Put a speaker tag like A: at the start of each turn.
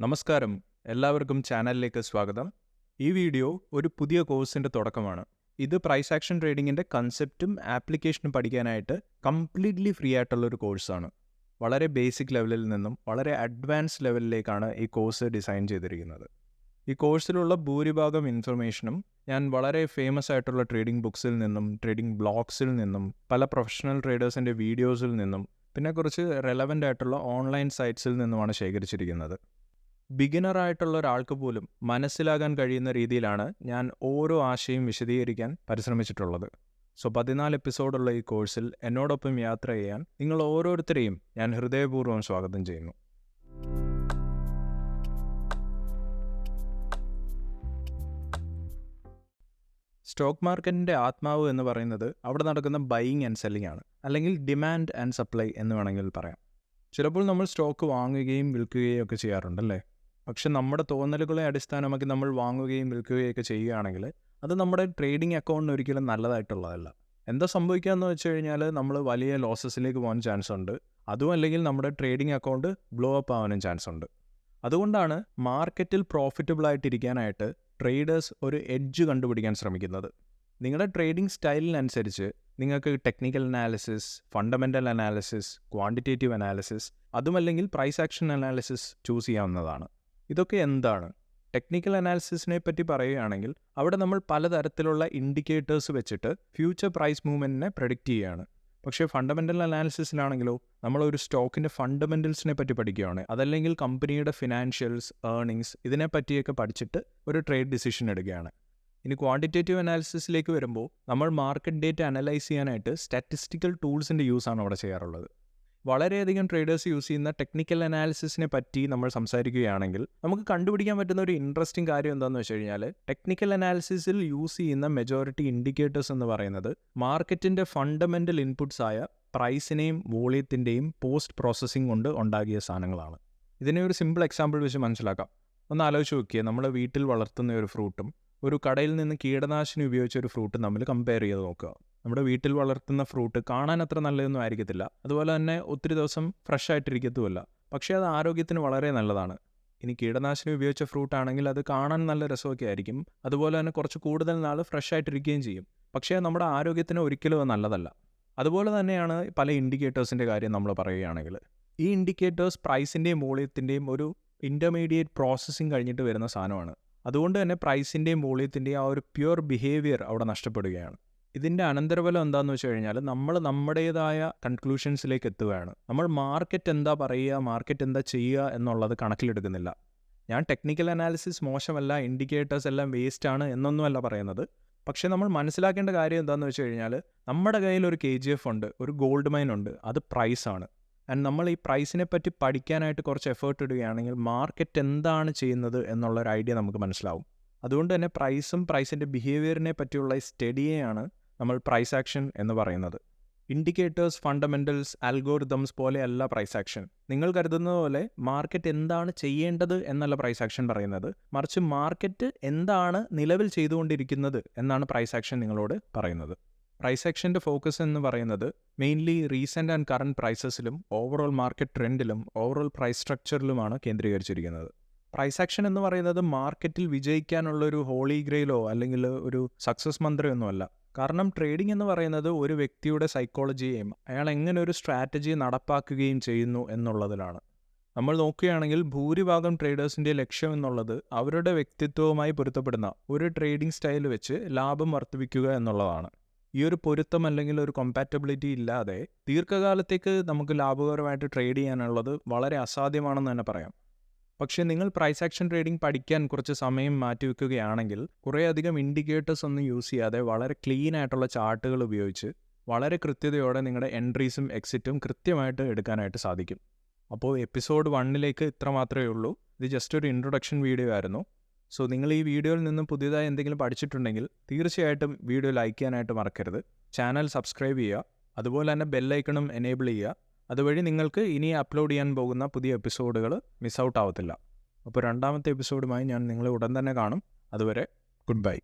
A: നമസ്കാരം, എല്ലാവർക്കും ചാനലിലേക്ക് സ്വാഗതം. ഈ വീഡിയോ ഒരു പുതിയ കോഴ്സിൻ്റെ തുടക്കമാണ്. ഇത് പ്രൈസ് ആക്ഷൻ ട്രേഡിങ്ങിൻ്റെ കൺസെപ്റ്റും ആപ്ലിക്കേഷനും പഠിക്കാനായിട്ട് കംപ്ലീറ്റ്ലി ഫ്രീ ആയിട്ടുള്ളൊരു കോഴ്സാണ്. വളരെ ബേസിക് ലെവലിൽ നിന്നും വളരെ അഡ്വാൻസ് ലെവലിലേക്കാണ് ഈ കോഴ്സ് ഡിസൈൻ ചെയ്തിരിക്കുന്നത്. ഈ കോഴ്സിലുള്ള ഭൂരിഭാഗം ഇൻഫർമേഷനും ഞാൻ വളരെ ഫേമസ് ആയിട്ടുള്ള ട്രേഡിംഗ് ബുക്സിൽ നിന്നും ട്രേഡിംഗ് ബ്ലോഗ്സിൽ നിന്നും പല പ്രൊഫഷണൽ ട്രേഡേഴ്സിൻ്റെ വീഡിയോസിൽ നിന്നും പിന്നെ കുറച്ച് റെലവൻ്റ് ആയിട്ടുള്ള ഓൺലൈൻ സൈറ്റ്സിൽ നിന്നുമാണ് ശേഖരിച്ചിരിക്കുന്നത്. ബിഗിനറായിട്ടുള്ള ഒരാൾക്ക് പോലും മനസ്സിലാകാൻ കഴിയുന്ന രീതിയിലാണ് ഞാൻ ഓരോ ആശയം വിശദീകരിക്കാൻ പരിശ്രമിച്ചിട്ടുള്ളത്. 14 എപ്പിസോഡുള്ള ഈ കോഴ്സിൽ എന്നോടൊപ്പം യാത്ര ചെയ്യാൻ നിങ്ങൾ ഓരോരുത്തരെയും ഞാൻ ഹൃദയപൂർവ്വം സ്വാഗതം ചെയ്യുന്നു. സ്റ്റോക്ക് മാർക്കറ്റിൻ്റെ ആത്മാവ് എന്ന് പറയുന്നത് അവിടെ നടക്കുന്ന ബൈയിങ് ആൻഡ് സെല്ലിംഗ് ആണ്, അല്ലെങ്കിൽ ഡിമാൻഡ് ആൻഡ് സപ്ലൈ എന്ന് വേണമെങ്കിൽ പറയാം. ചിലപ്പോൾ നമ്മൾ സ്റ്റോക്ക് വാങ്ങുകയും വിൽക്കുകയും ഒക്കെ ചെയ്യാറുണ്ടല്ലേ. പക്ഷെ നമ്മുടെ തോന്നലുകളെ അടിസ്ഥാനമാക്കി നമ്മൾ വാങ്ങുകയും വിൽക്കുകയൊക്കെ ചെയ്യുകയാണെങ്കിൽ അത് നമ്മുടെ ട്രേഡിംഗ് അക്കൗണ്ടിന് ഒരിക്കലും നല്ലതായിട്ടുള്ളതല്ല. എന്താ സംഭവിക്കുകയെന്ന് വെച്ച് കഴിഞ്ഞാൽ നമ്മൾ വലിയ ലോസസിലേക്ക് പോകാൻ ചാൻസ് ഉണ്ട്. അതും അല്ലെങ്കിൽ നമ്മുടെ ട്രേഡിംഗ് അക്കൗണ്ട് ബ്ലോ അപ്പ് ആവാനും ചാൻസ് ഉണ്ട്. അതുകൊണ്ടാണ് മാർക്കറ്റിൽ പ്രോഫിറ്റബിളായിട്ടിരിക്കാനായിട്ട് ട്രേഡേഴ്സ് ഒരു എഡ്ജ് കണ്ടുപിടിക്കാൻ ശ്രമിക്കുന്നത്. നിങ്ങളുടെ ട്രേഡിംഗ് സ്റ്റൈലിനനുസരിച്ച് നിങ്ങൾക്ക് technical analysis, fundamental analysis, quantitative analysis, അതുമല്ലെങ്കിൽ പ്രൈസ് ആക്ഷൻ അനാലിസിസ് ചൂസ് ചെയ്യാവുന്നതാണ്. ഇതൊക്കെ എന്താണ്? ടെക്നിക്കൽ അനാലിസിസിനെ പറ്റി പറയുകയാണെങ്കിൽ അവിടെ നമ്മൾ പലതരത്തിലുള്ള ഇൻഡിക്കേറ്റേഴ്സ് വെച്ചിട്ട് ഫ്യൂച്ചർ പ്രൈസ് മൂവ്മെൻറ്റിനെ പ്രെഡിക്റ്റ് ചെയ്യുകയാണ്. പക്ഷേ ഫണ്ടമെൻ്റൽ അനാലിസിസിലാണെങ്കിലോ നമ്മളൊരു സ്റ്റോക്കിൻ്റെ ഫണ്ടമെൻ്റൽസിനെ പറ്റി പഠിക്കുകയാണ്. അതല്ലെങ്കിൽ കമ്പനിയുടെ ഫിനാൻഷ്യൽസ്, ഏർണിങ്സ് ഇതിനെപ്പറ്റിയൊക്കെ പഠിച്ചിട്ട് ഒരു ട്രേഡ് ഡിസിഷൻ എടുക്കുകയാണ്. ഇനി ക്വാണ്ടിറ്റേറ്റീവ് അനാലിസിസിലേക്ക് വരുമ്പോൾ നമ്മൾ മാർക്കറ്റ് ഡേറ്റ അനലൈസ് ചെയ്യാനായിട്ട് സ്റ്റാറ്റിസ്റ്റിക്കൽ ടൂൾസിൻ്റെ യൂസാണ് അവിടെ ചെയ്യാറുള്ളത്. വളരെയധികം ട്രേഡേഴ്സ് യൂസ് ചെയ്യുന്ന ടെക്നിക്കൽ അനാലിസിസിനെ പറ്റി നമ്മൾ സംസാരിക്കുകയാണെങ്കിൽ നമുക്ക് കണ്ടുപിടിക്കാൻ പറ്റുന്ന ഒരു ഇൻട്രസ്റ്റിംഗ് കാര്യം എന്താണെന്ന് വെച്ച് കഴിഞ്ഞാൽ ടെക്നിക്കൽ അനാലിസിസിൽ യൂസ് ചെയ്യുന്ന മെജോറിറ്റി ഇൻഡിക്കേറ്റേഴ്സ് എന്ന് പറയുന്നത് മാർക്കറ്റിൻ്റെ ഫണ്ടമെൻ്റൽ ഇൻപുട്സ് ആയ പ്രൈസിനെയും വോളിയത്തിൻ്റെയും പോസ്റ്റ് പ്രോസസ്സിംഗ് കൊണ്ട് ഉണ്ടാക്കിയ സാധനങ്ങളാണ്. ഇതിനെ ഒരു സിമ്പിൾ എക്സാമ്പിൾ വെച്ച് മനസ്സിലാക്കാം. ഒന്ന് ആലോചിച്ച് നോക്കിയേ, നമ്മുടെ വീട്ടിൽ വളർത്തുന്ന ഒരു ഫ്രൂട്ടും ഒരു കടയിൽ നിന്ന് കീടനാശിനി ഉപയോഗിച്ച ഒരു ഫ്രൂട്ടും തമ്മിൽ കമ്പയർ ചെയ്ത് നോക്കുക. നമ്മുടെ വീട്ടിൽ വളർത്തുന്ന ഫ്രൂട്ട് കാണാൻ അത്ര നല്ലതൊന്നും ആയിരിക്കത്തില്ല, അതുപോലെ തന്നെ ഒത്തിരി ദിവസം ഫ്രഷ് ആയിട്ടിരിക്കത്തുമില്ല. പക്ഷേ അത് ആരോഗ്യത്തിന് വളരെ നല്ലതാണ്. ഇനി കീടനാശിനി ഉപയോഗിച്ച ഫ്രൂട്ട് ആണെങ്കിൽ അത് കാണാൻ നല്ല രസമൊക്കെ ആയിരിക്കും, അതുപോലെ തന്നെ കുറച്ച് കൂടുതൽ നാൾ ഫ്രഷ് ആയിട്ടിരിക്കുകയും ചെയ്യും. പക്ഷേ നമ്മുടെ ആരോഗ്യത്തിന് ഒരിക്കലും അത് നല്ലതല്ല. അതുപോലെ തന്നെയാണ് പല ഇൻഡിക്കേറ്റേഴ്സിൻ്റെ കാര്യം നമ്മൾ പറയുകയാണെങ്കിൽ. ഈ ഇൻഡിക്കേറ്റേഴ്സ് പ്രൈസിൻ്റെയും വോളിയത്തിൻ്റെയും ഒരു ഇൻ്റർമീഡിയറ്റ് പ്രോസസ്സിങ് കഴിഞ്ഞിട്ട് വരുന്ന സാധനമാണ്. അതുകൊണ്ട് തന്നെ പ്രൈസിൻ്റെയും വോളിയത്തിൻ്റെയും ആ ഒരു പ്യുവർ ബിഹേവിയർ അവിടെ നഷ്ടപ്പെടുകയാണ്. ഇതിൻ്റെ അനന്തരഫലം എന്താണെന്ന് വെച്ച് കഴിഞ്ഞാൽ നമ്മൾ നമ്മുടേതായ കൺക്ലൂഷൻസിലേക്ക് എത്തുകയാണ്. നമ്മൾ മാർക്കറ്റ് എന്താ പറയുക, മാർക്കറ്റ് എന്താ ചെയ്യുക എന്നുള്ളത് കണക്കിലെടുക്കുന്നില്ല. ഞാൻ ടെക്നിക്കൽ അനാലിസിസ് മോശമല്ല, ഇൻഡിക്കേറ്റേഴ്സ് എല്ലാം വേസ്റ്റ് ആണ് എന്നൊന്നുമല്ല പറയുന്നത്. പക്ഷേ നമ്മൾ മനസ്സിലാക്കേണ്ട കാര്യം എന്താണെന്ന് വെച്ച് കഴിഞ്ഞാൽ നമ്മുടെ കയ്യിൽ ഒരു KGF ഉണ്ട്, ഒരു ഗോൾഡ് മൈൻ ഉണ്ട്, അത് പ്രൈസാണ്. ആൻഡ് നമ്മൾ ഈ പ്രൈസിനെ പറ്റി പഠിക്കാനായിട്ട് കുറച്ച് എഫേർട്ട് ഇടുകയാണെങ്കിൽ മാർക്കറ്റ് എന്താണ് ചെയ്യുന്നത് എന്നുള്ളൊരു ഐഡിയ നമുക്ക് മനസ്സിലാവും. അതുകൊണ്ട് തന്നെ പ്രൈസും പ്രൈസിൻ്റെ ബിഹേവിയറിനെ പറ്റിയുള്ള ഈ സ്റ്റഡിയെയാണ് നമ്മൾ പ്രൈസ് ആക്ഷൻ എന്ന് പറയുന്നത്. ഇൻഡിക്കേറ്റേഴ്സ്, ഫണ്ടമെൻ്റൽസ്, ആൽഗോറിതംസ് പോലെയല്ല പ്രൈസ് ആക്ഷൻ. നിങ്ങൾ കരുതുന്നത് പോലെ മാർക്കറ്റ് എന്താണ് ചെയ്യേണ്ടത് എന്നല്ല പ്രൈസ് ആക്ഷൻ പറയുന്നത്, മറിച്ച് മാർക്കറ്റ് എന്താണ് നിലവിൽ ചെയ്തുകൊണ്ടിരിക്കുന്നത് എന്നാണ് പ്രൈസ് ആക്ഷൻ നിങ്ങളോട് പറയുന്നത്. പ്രൈസ് ആക്ഷൻ്റെ ഫോക്കസ് എന്ന് പറയുന്നത് മെയിൻലി റീസെൻ്റ് ആൻഡ് കറണ്ട് പ്രൈസസിലും ഓവറോൾ മാർക്കറ്റ് ട്രെൻഡിലും ഓവറോൾ പ്രൈസ് സ്ട്രക്ചറിലുമാണ് കേന്ദ്രീകരിച്ചിരിക്കുന്നത്. പ്രൈസ് ആക്ഷൻ എന്ന് പറയുന്നത് മാർക്കറ്റിൽ വിജയിക്കാനുള്ളൊരു ഹോളി ഗ്രെയിലോ അല്ലെങ്കിൽ ഒരു സക്സസ് മന്ത്രമൊന്നുമല്ല. കാരണം ട്രേഡിംഗ് എന്ന് പറയുന്നത് ഒരു വ്യക്തിയുടെ സൈക്കോളജിയെയും അയാൾ എങ്ങനെ ഒരു സ്ട്രാറ്റജി നടപ്പാക്കുകയും ചെയ്യുന്നു എന്നുള്ളതിലാണ്. നമ്മൾ നോക്കുകയാണെങ്കിൽ ഭൂരിഭാഗം ട്രേഡേഴ്സിൻ്റെ ലക്ഷ്യം എന്നുള്ളത് അവരുടെ വ്യക്തിത്വവുമായി പൊരുത്തപ്പെടുന്ന ഒരു ട്രേഡിംഗ് സ്റ്റൈൽ വെച്ച് ലാഭം വർദ്ധിപ്പിക്കുക എന്നുള്ളതാണ്. ഈ ഒരു പൊരുത്തം അല്ലെങ്കിൽ ഒരു കോമ്പാറ്റബിലിറ്റി ഇല്ലാതെ ദീർഘകാലത്തേക്ക് നമുക്ക് ലാഭകരമായിട്ട് ട്രേഡ് ചെയ്യാനുള്ളത് വളരെ അസാധ്യമാണെന്ന് തന്നെ പറയാം. പക്ഷേ നിങ്ങൾ പ്രൈസ് ആക്ഷൻ ട്രേഡിംഗ് പഠിക്കാൻ കുറച്ച് സമയം മാറ്റിവെക്കുകയാണെങ്കിൽ കുറേയധികം ഇൻഡിക്കേറ്റേഴ്സ് ഒന്നും യൂസ് ചെയ്യാതെ വളരെ ക്ലീൻ ആയിട്ടുള്ള ചാർട്ടുകൾ ഉപയോഗിച്ച് വളരെ കൃത്യതയോടെ നിങ്ങളുടെ എൻട്രീസും എക്സിറ്റും കൃത്യമായിട്ട് എടുക്കാനായിട്ട് സാധിക്കും. അപ്പോൾ എപ്പിസോഡ് 1 ഇത്ര മാത്രമേ ഉള്ളൂ. ഇത് ജസ്റ്റ് ഒരു ഇൻട്രൊഡക്ഷൻ വീഡിയോ ആയിരുന്നു. സോ നിങ്ങൾ ഈ വീഡിയോയിൽ നിന്നും പുതിയതായി എന്തെങ്കിലും പഠിച്ചിട്ടുണ്ടെങ്കിൽ തീർച്ചയായിട്ടും വീഡിയോ ലൈക്ക് ചെയ്യാനായിട്ട് മറക്കരുത്. ചാനൽ സബ്സ്ക്രൈബ് ചെയ്യുക, അതുപോലെ തന്നെ ബെല്ലൈക്കണും എനേബിൾ ചെയ്യുക. അതുവഴി നിങ്ങൾക്ക് ഇനി അപ്ലോഡ് ചെയ്യാൻ പോകുന്ന പുതിയ എപ്പിസോഡുകൾ മിസ് ഔട്ട് ആവത്തില്ല. അപ്പോൾ 2ാമത്തെ എപ്പിസോഡുമായി ഞാൻ നിങ്ങളെ ഉടൻ തന്നെ കാണും. അതുവരെ ഗുഡ് ബൈ.